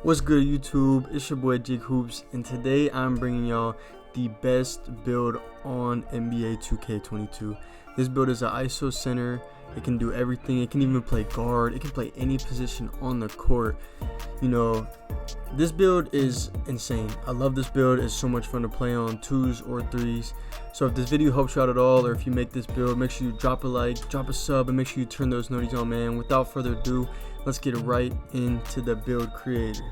What's good, YouTube? It's your boy Jake Hoops, and today I'm bringing y'all the best build on NBA 2K22. This build is an ISO center. It can do everything. It can even play guard. It can play any position on the court. You know, this build is insane. I love this build. It's so much fun to play on 2s or 3s. So if this video helps you out at all, or if you make this build, make sure you drop a like, drop a sub, and make sure you turn those noties on, man. Without further ado, let's get right into the build creator.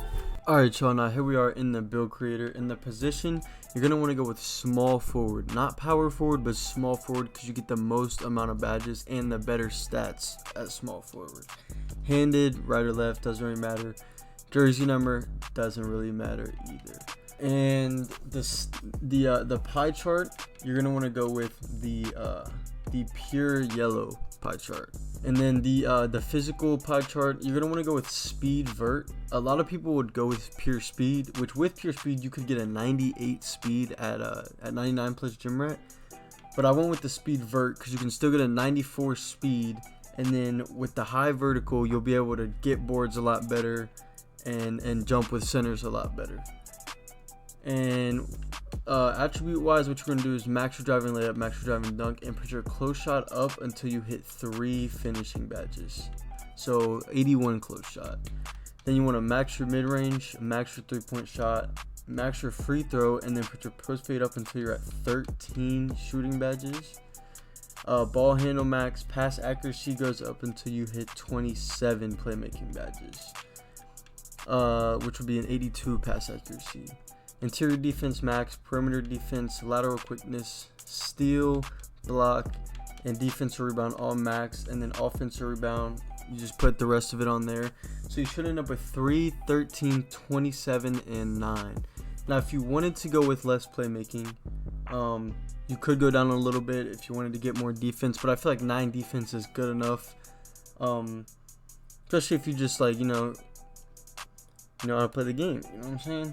Alright, y'all, now here we are in the build creator. In the position, you're going to want to go with small forward. Not power forward, but small forward, because you get the most amount of badges and the better stats at small forward. Handed, right or left, doesn't really matter. Jersey number, doesn't really matter either. And the pie chart, you're going to want to go with the pure yellow pie chart. And then the physical pie chart, you're gonna want to go with speed vert. A lot of people would go with pure speed, which with pure speed you could get a 98 speed at 99 plus gym rat. But I went with the speed vert because you can still get a 94 speed, and then with the high vertical you'll be able to get boards a lot better and jump with centers a lot better. And attribute wise, what you're going to do is max your driving layup, max your driving dunk, and put your close shot up until you hit 3 finishing badges. So 81 close shot. Then you want to max your mid range, max your 3-point shot, max your free throw, and then put your post fade up until you're at 13 shooting badges. Ball handle max, pass accuracy goes up until you hit 27 playmaking badges, which would be an 82 pass accuracy. Interior defense max, perimeter defense, lateral quickness, steal, block, and defensive rebound all max. And then offensive rebound, you just put the rest of it on there. So you should end up with 3, 13, 27, and 9. Now if you wanted to go with less playmaking, you could go down a little bit if you wanted to get more defense, but I feel like 9 defense is good enough. Especially if you just like, you know how to play the game, you know what I'm saying?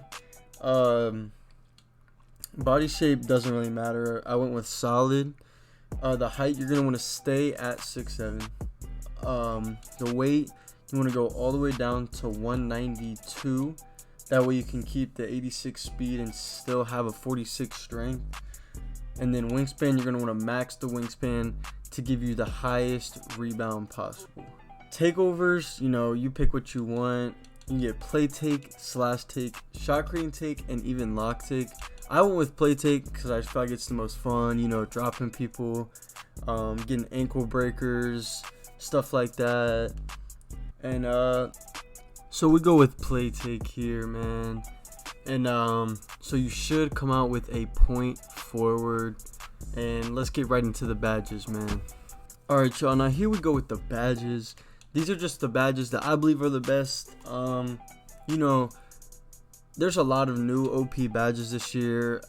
Body shape doesn't really matter. I went with solid. The height, you're gonna want to stay at 6'7". The weight, you want to go all the way down to 192. That way you can keep the 86 speed and still have a 46 strength. And then wingspan, you're gonna want to max the wingspan to give you the highest rebound possible. Takeovers, you pick what you want. You can get play take, slash take, shot creating take, and even lock take. I went with play take because I just feel like it's the most fun, dropping people, getting ankle breakers, stuff like that. And so we go with play take here, man. And so you should come out with a point forward. And let's get right into the badges, man. Alright, y'all, now here we go with the badges. These are just the badges that I believe are the best. There's a lot of new OP badges this year.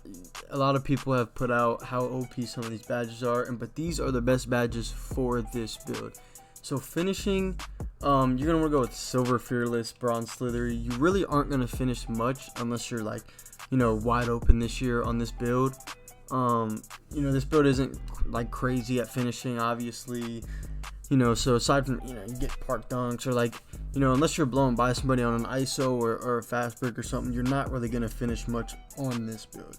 A lot of people have put out how OP some of these badges are, but these are the best badges for this build. So finishing, you're going to want to go with silver fearless, bronze slithery. You really aren't going to finish much unless you're like, wide open this year on this build. This build isn't like crazy at finishing, obviously. So aside from, you get park dunks or like, unless you're blowing by somebody on an ISO or a fast break or something, you're not really going to finish much on this build.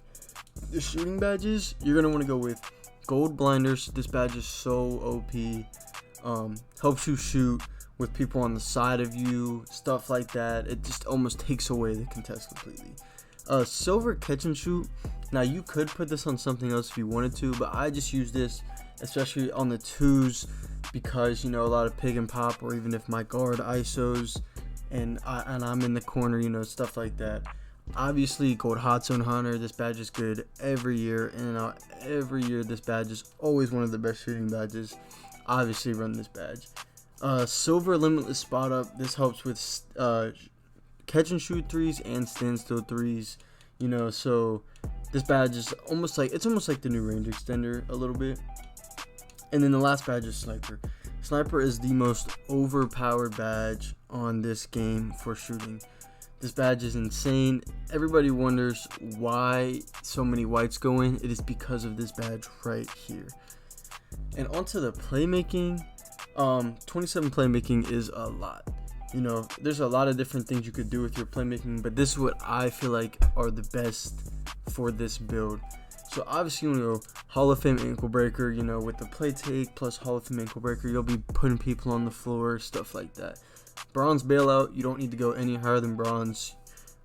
The shooting badges, you're going to want to go with gold blinders. This badge is so OP. Helps you shoot with people on the side of you, stuff like that. It just almost takes away the contest completely. Silver catch and shoot. Now you could put this on something else if you wanted to, but I just use this especially on the 2s because a lot of pig and pop, or even if my guard ISOs and I'm in the corner, stuff like that. Obviously gold hot zone hunter, this badge is good every year, and every year this badge is always one of the best shooting badges. Obviously run this badge. Silver limitless spot up, this helps with catch and shoot 3s and standstill 3s, so this badge is almost like the new range extender a little bit. And then the last badge is sniper. Sniper is the most overpowered badge on this game for shooting. This badge is insane. Everybody wonders why so many whites go in. It is because of this badge right here. And onto the playmaking. 27 playmaking is a lot. You know, there's a lot of different things you could do with your playmaking, but this is what I feel like are the best for this build. So obviously, you know, Hall of Fame ankle breaker, you know, with the play take plus Hall of Fame ankle breaker, you'll be putting people on the floor, stuff like that. Bronze bailout, you don't need to go any higher than bronze.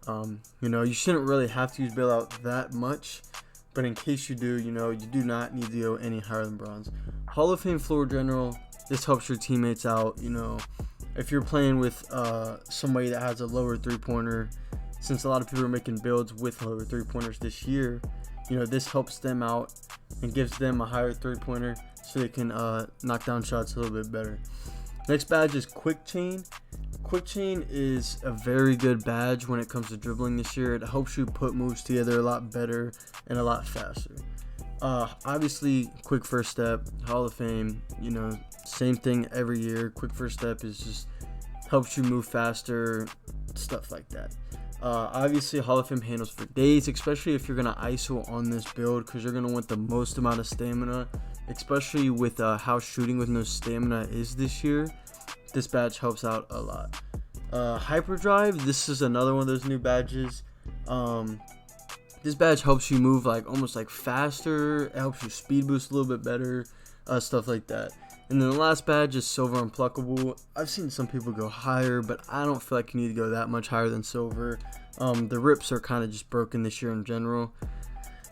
You know, you shouldn't really have to use bailout that much, but in case you do, you know, you do not need to go any higher than bronze. Hall of Fame floor general, this helps your teammates out. You know, if you're playing with somebody that has a lower three-pointer, since a lot of people are making builds with lower three-pointers this year, you know, this helps them out and gives them a higher three-pointer so they can knock down shots a little bit better. Next badge is Quick Chain. Quick Chain is a very good badge when it comes to dribbling this year. It helps you put moves together a lot better and a lot faster. Obviously, quick first step, Hall of Fame, you know, same thing every year. Quick first step is just helps you move faster, stuff like that. Obviously, Hall of Fame handles for days, especially if you're going to ISO on this build, because you're going to want the most amount of stamina, especially with how shooting with no stamina is this year. This badge helps out a lot. Hyperdrive, this is another one of those new badges. This badge helps you move like almost like faster. It helps you speed boost a little bit better, stuff like that. And then the last badge is Silver Unpluckable. I've seen some people go higher, but I don't feel like you need to go that much higher than Silver. The rips are kind of just broken this year in general,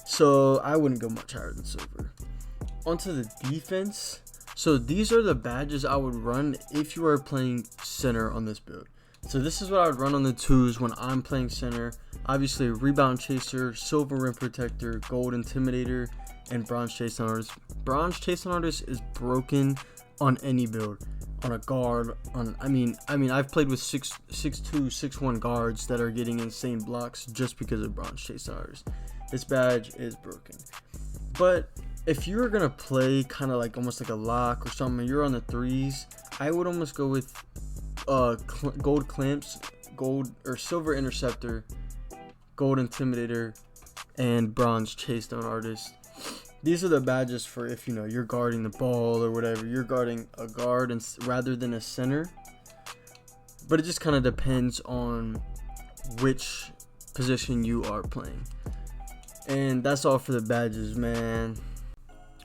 so I wouldn't go much higher than Silver. Onto the defense. So these are the badges I would run if you are playing center on this build. So this is what I would run on the 2s when I'm playing center. Obviously, Rebound Chaser, Silver Rim Protector, Gold Intimidator, and Bronze Chase on Artist. Bronze Chase on Artist is broken on any build. On a guard, I mean I've played with 6'2", 6'1" guards that are getting insane blocks just because of Bronze Chase on Artist. This badge is broken. But if you're gonna play kind of like almost like a lock or something, you're on the 3s, I would almost go with Gold Clamps, Gold or Silver Interceptor, Gold Intimidator, and Bronze Chase Down Artist. These are the badges for if, you know, you're guarding the ball or whatever. You're guarding a guard and rather than a center. But it just kind of depends on which position you are playing. And that's all for the badges, man.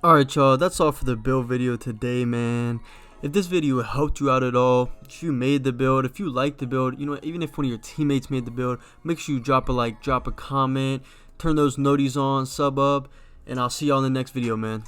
Alright, y'all, that's all for the build video today, man. If this video helped you out at all, if you made the build, if you liked the build, you know, even if one of your teammates made the build, make sure you drop a like, drop a comment, turn those noties on, sub up, and I'll see y'all in the next video, man.